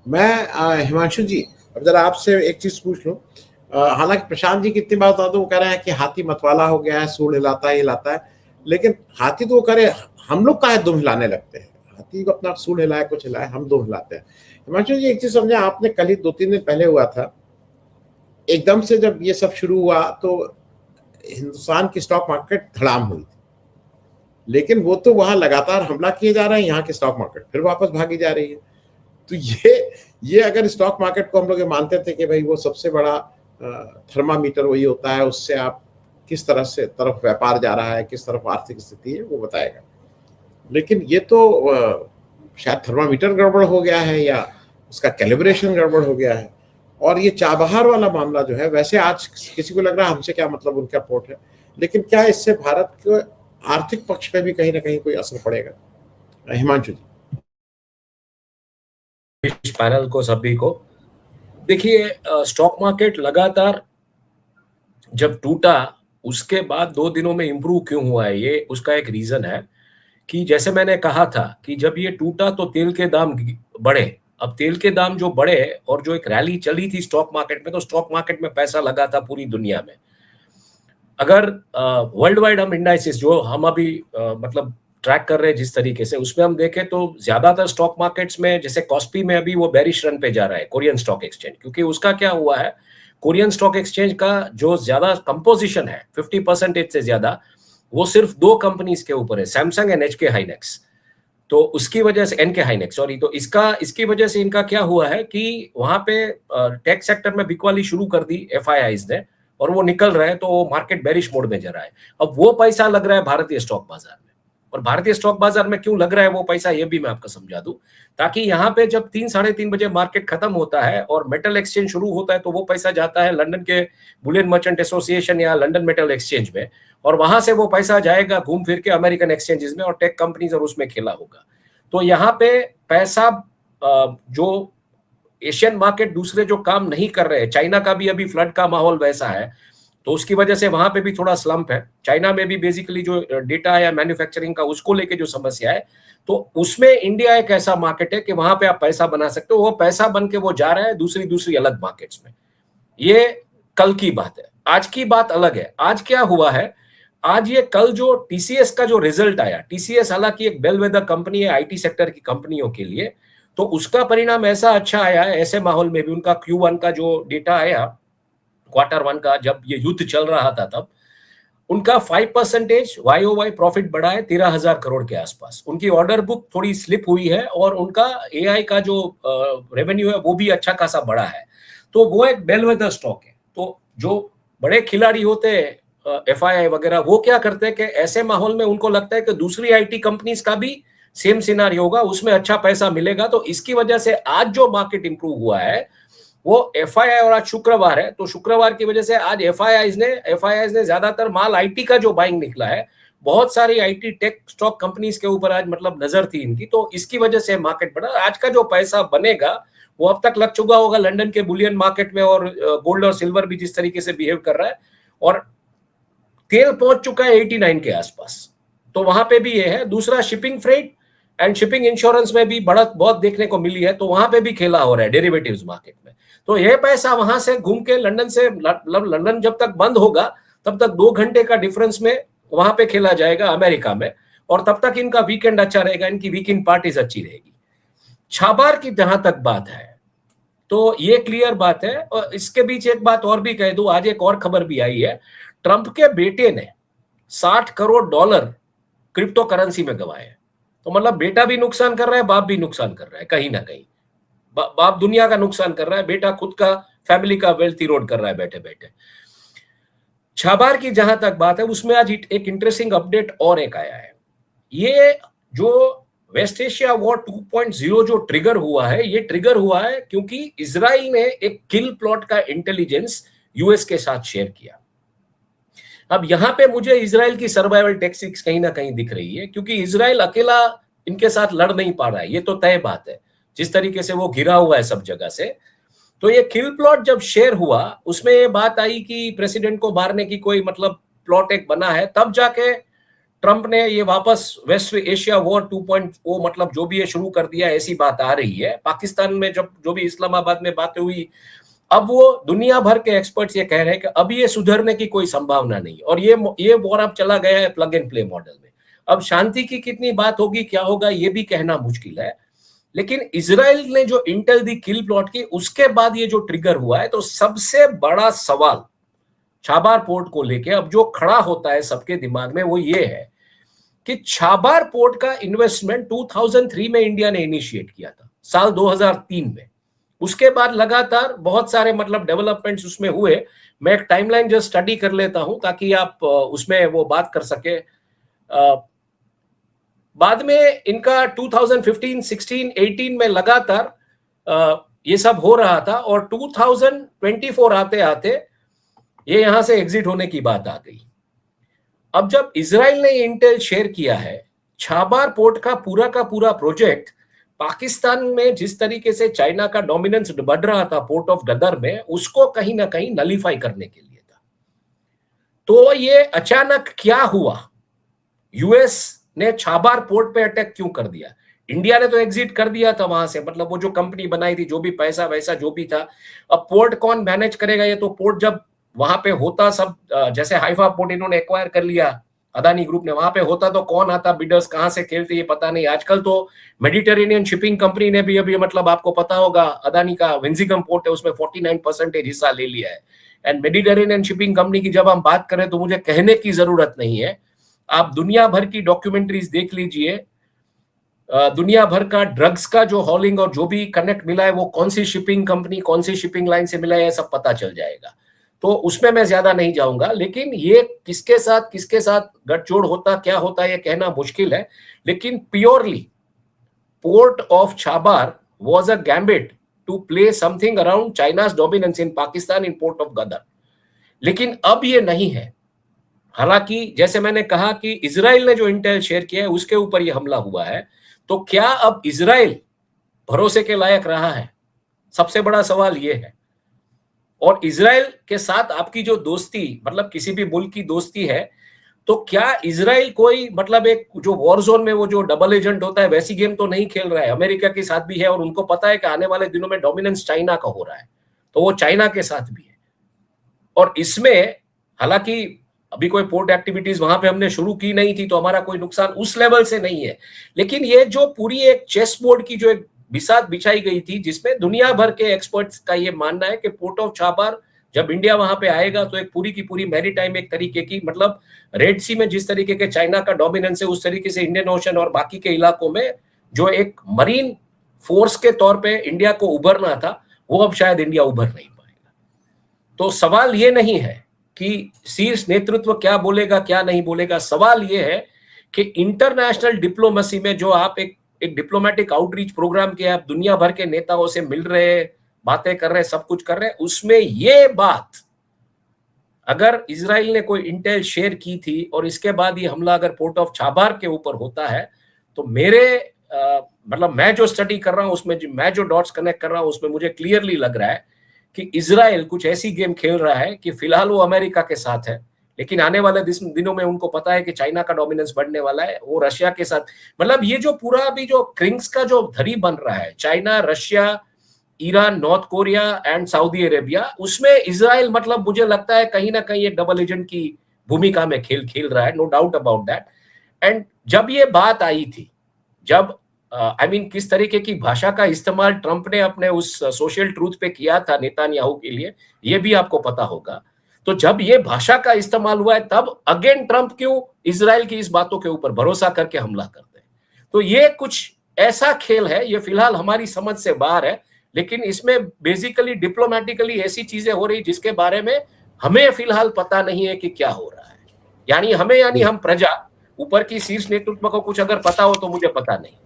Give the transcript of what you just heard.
मैं हिमांशु जी, अब जरा आपसे एक चीज पूछ लूं। हालांकि प्रशांत जी कितनी बात होता है, वो कह रहे हैं कि हाथी मतवाला हो गया है, सूंड हिलाता है हिलाता है, लेकिन हाथी तो वो करे, हम लोग काहे दुम हिलाने लगते हैं? हाथी को अपना सूंड हिलाए, कुछ हिलाए, हम दुम हिलाते हैं। हिमांशु जी एक चीज समझे, आपने कल ही 2-3 दिन पहले हुआ था, एकदम से जब ये सब शुरू हुआ तो हिंदुस्तान की स्टॉक मार्केट धड़ाम हुई थी, लेकिन वो तो वहां लगातार हमला किए जा रहे हैं, यहाँ की स्टॉक मार्केट फिर वापस भागी जा रही है। तो ये अगर स्टॉक मार्केट को हम लोग ये मानते थे कि भाई वो सबसे बड़ा थर्मामीटर वही होता है, उससे आप किस तरह से तरफ व्यापार जा रहा है, किस तरफ आर्थिक स्थिति है, वो बताएगा। लेकिन ये तो शायद थर्मामीटर गड़बड़ हो गया है या उसका कैलिब्रेशन गड़बड़ हो गया है। और ये चाबहार वाला मामला जो है, वैसे आज किसी को लग रहा है हमसे क्या मतलब, उनका पोर्ट है, लेकिन क्या इससे भारत के आर्थिक पक्ष पे भी कहीं ना कहीं कोई असर पड़ेगा? हिमांशु जी। इस पैनल को, सभी को देखिए, स्टॉक मार्केट लगातार जब टूटा उसके बाद 2 दिनों में इंप्रूव क्यों हुआ है, ये उसका एक रीजन है कि जैसे मैंने कहा था कि जब ये टूटा तो तेल के दाम बढ़े। अब तेल के दाम जो बढ़े और जो एक रैली चली थी स्टॉक मार्केट में, तो स्टॉक मार्केट में पैसा लगा था पूरी दुनिया में। अगर वर्ल्ड वाइड हम इंडाइसिस जो हम अभी मतलब ट्रैक कर रहे हैं जिस तरीके से, उसमें हम देखें तो ज्यादातर स्टॉक मार्केट्स में, जैसे कॉस्पी में अभी वो बेरिश रन पे जा रहा है कोरियन स्टॉक एक्सचेंज, क्योंकि उसका क्या हुआ है, कोरियन स्टॉक एक्सचेंज का जो ज्यादा कंपोजिशन है 50% से ज्यादा, वो सिर्फ 2 कंपनीज के ऊपर है, सैमसंग एंड एचके हाइनेक्स। तो उसकी वजह से, एनके हाइनेक्स सॉरी, तो इसकी वजह से इनका क्या हुआ है कि वहां पे टेक सेक्टर में बिकवाली शुरू कर दी एफआईआईज ने, और वो निकल रहे हैं, तो मार्केट बेरिश मोड में जा रहा है। अब वो पैसा लग रहा है भारतीय स्टॉक बाजार में, और भारतीय स्टॉक बाजार में क्यों लग रहा है वो पैसा, ये भी मैं आपको समझा दूं, ताकि यहाँ पे जब 3-3:30 बजे मार्केट खत्म होता है और मेटल एक्सचेंज शुरू होता है, तो वो पैसा जाता है लंदन के बुलियन मर्चेंट एसोसिएशन या लंदन मेटल एक्सचेंज में, और वहां से वो पैसा जाएगा घूम फिर के अमेरिकन एक्सचेंजेस में और टेक कंपनीज, और उसमें खेला होगा। तो यहाँ पे पैसा जो एशियन मार्केट दूसरे जो काम नहीं कर रहे हैं, चाइना का भी अभी फ्लड का माहौल वैसा है, तो उसकी वजह से वहां पे भी थोड़ा स्लंप है। चाइना में भी बेसिकली जो डेटा है मैन्युफैक्चरिंग का, उसको लेके जो समस्या है, तो उसमें इंडिया एक ऐसा मार्केट है कि वहां पे आप पैसा बना सकते हो। वो पैसा बन के वो जा रहा है दूसरी अलग मार्केट्स में। ये कल की बात है। आज की बात अलग है। आज क्या हुआ है, आज ये कल जो टीसीएस का जो रिजल्ट आया, टीसीएस हालांकि एक बेलवेदर कंपनी है आईटी सेक्टर की कंपनियों के लिए, तो उसका परिणाम ऐसा अच्छा आया है, ऐसे माहौल में भी उनका Q1 का जो डेटा आया, Q1 का, जब ये युद्ध चल रहा था तब उनका 5% YOY प्रॉफिट बढ़ा है 13,000 करोड़ के आसपास। उनकी ऑर्डर बुक थोड़ी स्लिप हुई है, और उनका एआई का जो रेवेन्यू है वो भी अच्छा खासा बढ़ा है। तो वो एक बेलवेदर स्टॉक है। तो जो बड़े खिलाड़ी होते हैं एफआईआई वगैरह, वो क्या करते हैं कि ऐसे माहौल में उनको लगता है कि दूसरी आईटी कंपनीज का भी सेम सिनारियो होगा, उसमें अच्छा पैसा मिलेगा। तो इसकी वजह से आज जो मार्केट इंप्रूव हुआ है वो एफआईआई, और आज शुक्रवार है, तो शुक्रवार की वजह से आज एफआईआईज ने ज्यादातर माल आईटी का जो बाइंग निकला है, बहुत सारी आईटी टेक स्टॉक कंपनीज के ऊपर आज मतलब नजर थी इनकी, तो इसकी वजह से मार्केट बढ़ा। आज का जो पैसा बनेगा वो अब तक लग चुका होगा लंदन के बुलियन मार्केट में, और गोल्ड और सिल्वर भी जिस तरीके से बिहेव कर रहा है, और तेल पहुंच चुका है 89 के आसपास। तो वहां पे भी ये है। दूसरा, shipping freight and shipping insurance में भी बढ़त बहुत देखने को मिली है, तो वहां पे भी खेला हो रहा है डेरिवेटिव्स मार्केट में। तो ये पैसा वहां से घूम के लंदन से, लंदन जब तक बंद होगा तब तक 2 घंटे का डिफरेंस में वहां पे खेला जाएगा अमेरिका में, और तब तक इनका वीकेंड अच्छा रहेगा, इनकी वीकेंड पार्टीज अच्छी रहेगी। छाबार की जहां तक बात है तो ये क्लियर बात है। और इसके बीच एक बात और भी कह दूं, आज एक और खबर भी आई है, ट्रंप के बेटे ने $60 करोड़ क्रिप्टो करेंसी में गंवाए। तो मतलब बेटा भी नुकसान कर रहा है, बाप भी नुकसान कर रहा है कहीं ना कहीं। बाप दुनिया का नुकसान कर रहा है, बेटा खुद का फैमिली का वेल्थ इरोड कर रहा है बैठे बैठे। छाबार की जहां तक बात है, उसमें आज एक इंटरेस्टिंग अपडेट और एक आया है। ये जो वेस्ट एशिया वॉर 2.0 जो ट्रिगर हुआ है, ये ट्रिगर हुआ है क्योंकि इजराइल ने एक किल प्लॉट का इंटेलिजेंस यूएस के साथ शेयर किया। अब यहां पे मुझे इजराइल की सर्वाइवल टैक्टिक्स कहीं ना कहीं दिख रही है, क्योंकि इजराइल अकेला इनके साथ लड़ नहीं पा रहा है, ये तो तय बात है, जिस तरीके से वो घिरा हुआ है सब जगह से। तो ये किल प्लॉट जब शेयर हुआ, उसमें ये बात आई कि प्रेसिडेंट को मारने की कोई मतलब प्लॉट एक बना है, तब जाके ट्रंप ने ये वापस वेस्ट एशिया वॉर 2.0 मतलब जो भी ये शुरू कर दिया, ऐसी बात आ रही है। पाकिस्तान में जब जो भी इस्लामाबाद में बातें हुई, अब वो दुनिया भर के एक्सपर्ट्स ये कह रहे हैं कि अब ये सुधरने की कोई संभावना नहीं, और ये वॉर अब चला गया है प्लग एंड प्ले मॉडल में। अब शांति की कितनी बात होगी, क्या होगा, ये भी कहना मुश्किल है। लेकिन इजराइल ने जो इंटेल दी किल प्लॉट की, उसके बाद ये जो ट्रिगर हुआ है, तो सबसे बड़ा सवाल छाबार पोर्ट को लेके अब जो खड़ा होता है सबके दिमाग में, वो ये है कि छाबार पोर्ट का इन्वेस्टमेंट 2003 में इंडिया ने इनिशिएट किया था, साल 2003 में। उसके बाद लगातार बहुत सारे मतलब डेवलपमेंट्स उसमें हुए। मैं एक टाइमलाइन जस्ट स्टडी कर लेता हूं ताकि आप उसमें वो बात कर सके। बाद में इनका 2015, 16, 18 में लगातार ये सब हो रहा था, और 2024 आते आते ये यहां से एग्जिट होने की बात आ गई। अब जब इजराइल ने इंटेल शेयर किया है, छाबार पोर्ट का पूरा प्रोजेक्ट पाकिस्तान में जिस तरीके से चाइना का डोमिनेंस बढ़ रहा था पोर्ट ऑफ गदर में, उसको कहीं ना कहीं नलीफाई करने के लिए था। तो ये अचानक क्या हुआ, यूएस ने छाबार पोर्ट पे अटैक क्यों कर दिया? इंडिया ने तो एग्जिट कर दिया था वहां से, मतलब वो जो कंपनी बनाई थी, जो भी पैसा वैसा जो भी था। अब पोर्ट कौन मैनेज करेगा? ये तो पोर्ट जब वहां पे होता सब, जैसे हाइफा पोर्ट इन्होंने एक्वायर कर लिया अदानी ग्रुप ने, वहां पे होता तो कौन आता, बिडर्स कहां से खेलते, ये पता नहीं। आजकल तो मेडिटेरेनियन शिपिंग कंपनी ने भी अभी मतलब आपको पता होगा, अदानी का विंजिगम पोर्ट है, उसमें 49% हिस्सा ले लिया है। एंड मेडिटेरेनियन शिपिंग कंपनी की जब हम बात करें तो मुझे कहने की जरूरत नहीं है, आप दुनिया भर की डॉक्यूमेंट्रीज देख लीजिए। दुनिया भर का ड्रग्स का जो हॉलिंग और जो भी कनेक्ट मिला है, वो कौन सी शिपिंग कंपनी कौन सी शिपिंग लाइन से मिला है, सब पता चल जाएगा। तो उसमें मैं ज्यादा नहीं जाऊंगा, लेकिन ये किसके साथ गठजोड़ होता, क्या होता है, ये कहना मुश्किल है। लेकिन purely port of Chabahar was a gambit to play something around China's dominance in Pakistan in port of Gwadar. लेकिन अब ये नहीं है। हालांकि जैसे मैंने कहा कि इजराइल ने जो इंटेल शेयर किया है, उसके ऊपर ये हमला हुआ है। तो क्या अब इजराइल भरोसे के लायक रहा है? सबसे बड़ा सवाल ये है। और इजराइल के साथ आपकी जो दोस्ती, मतलब किसी भी मुल्क की दोस्ती है, तो क्या इजराइल कोई मतलब एक जो वॉर जोन में वो जो डबल एजेंट होता है, वैसी गेम तो नहीं खेल रहा है? अमेरिका के साथ भी है, और उनको पता है कि आने वाले दिनों में डोमिनेंस चाइना का हो रहा है, तो वो चाइना के साथ भी है। और इसमें हालांकि अभी कोई पोर्ट एक्टिविटीज वहां पे हमने शुरू की नहीं थी, तो हमारा कोई नुकसान उस लेवल से नहीं है। लेकिन ये जो पूरी एक चेस बोर्ड की जो एक बिसात बिछाई गई थी, जिसमें दुनिया भर के एक्सपर्ट्स का ये मानना है कि पोर्ट ऑफ छाबार जब इंडिया वहां पे आएगा, तो एक पूरी की पूरी मैरीटाइम एक तरीके की, मतलब रेड सी में जिस तरीके के चाइना का डोमिनेंस है, उस तरीके से इंडियन ओशन और बाकी के इलाकों में जो एक मरीन फोर्स के तौर पे इंडिया को उभरना था, वो अब शायद इंडिया उभर नहीं पाएगा। तो सवाल ये नहीं है कि शीर्ष नेतृत्व क्या बोलेगा क्या नहीं बोलेगा, सवाल ये है कि इंटरनेशनल डिप्लोमेसी में जो आप एक डिप्लोमेटिक आउटरीच प्रोग्राम के आप दुनिया भर के नेताओं से मिल रहे, बातें कर रहे, सब कुछ कर रहे, उसमें ये बात, अगर इजराइल ने कोई इंटेल शेयर की थी और इसके बाद ये हमला अगर पोर्ट ऑफ छाबार के ऊपर होता है, तो मेरे मतलब मैं जो स्टडी कर रहा हूं उसमें, मैं जो डॉट्स कनेक्ट कर रहा हूं उसमें मुझे क्लियरली लग रहा है कि इजराइल कुछ ऐसी गेम खेल रहा है कि फिलहाल वो अमेरिका के साथ है, लेकिन आने वाले दिनों में उनको पता है कि चाइना का डोमिनेंस बढ़ने वाला है, वो रशिया के साथ, मतलब ये जो पूरा अभी जो क्रिंग्स का जो धरी बन रहा है, China, Russia, Iran, north Korea and Saudi Arabia, उसमें इजराइल मतलब मुझे लगता है कहीं ना कहीं एक डबल एजेंट की भूमिका में खेल रहा है, no doubt about that. And जब ये बात आई थी, जब आई मीन किस तरीके की भाषा का इस्तेमाल ट्रंप ने अपने उस सोशल ट्रूथ पे किया था नेतान्याहू के लिए, ये भी आपको पता होगा। तो जब ये भाषा का इस्तेमाल हुआ है, तब अगेन ट्रंप क्यों इजराइल की इस बातों के ऊपर भरोसा करके हमला करते हैं? तो ये कुछ ऐसा खेल है, ये फिलहाल हमारी समझ से बाहर है, लेकिन इसमें बेसिकली डिप्लोमेटिकली ऐसी चीजें हो रही जिसके बारे में हमें फिलहाल पता नहीं है कि क्या हो रहा है। यानी हम प्रजा, ऊपर की शीर्ष नेतृत्व को कुछ अगर पता हो तो मुझे पता नहीं।